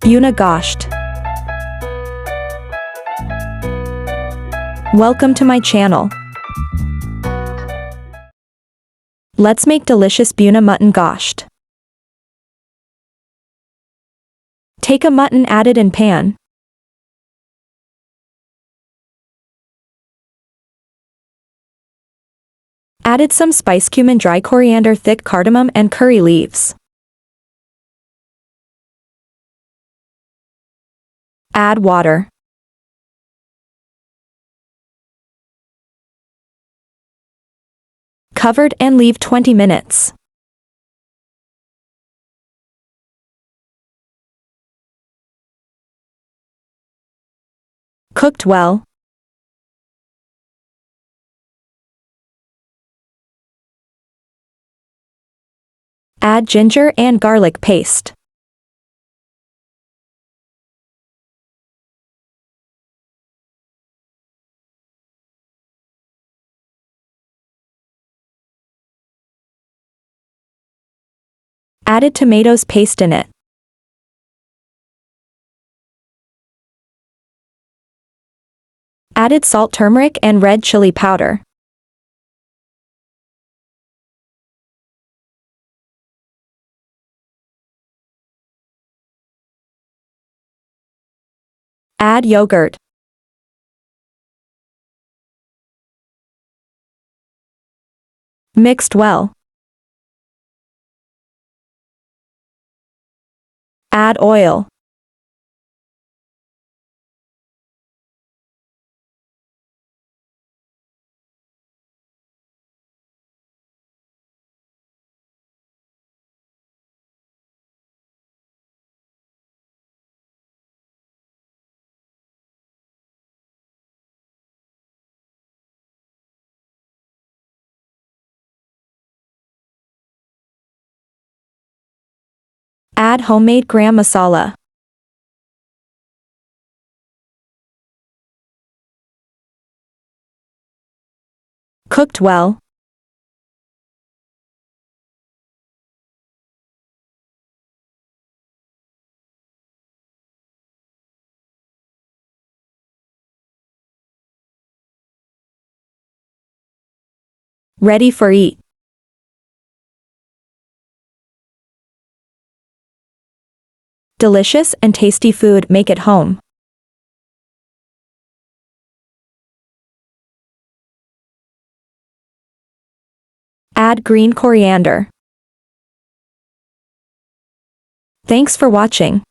Bhuna Gosht. Welcome to my channel. Let's make delicious Bhuna Mutton Gosht. Take a mutton, add it in pan. Added some spice, cumin, dry coriander, thick cardamom and curry leaves. Add water. Covered and leave 20 minutes. Cooked well. Add ginger and garlic paste. Added tomatoes paste in it. Added salt, turmeric and red chili powder. Add yogurt. Mixed well. Add oil. Add homemade gram masala. Cooked well. Ready for eat. Delicious and tasty food, make at home. Add green coriander. Thanks for watching.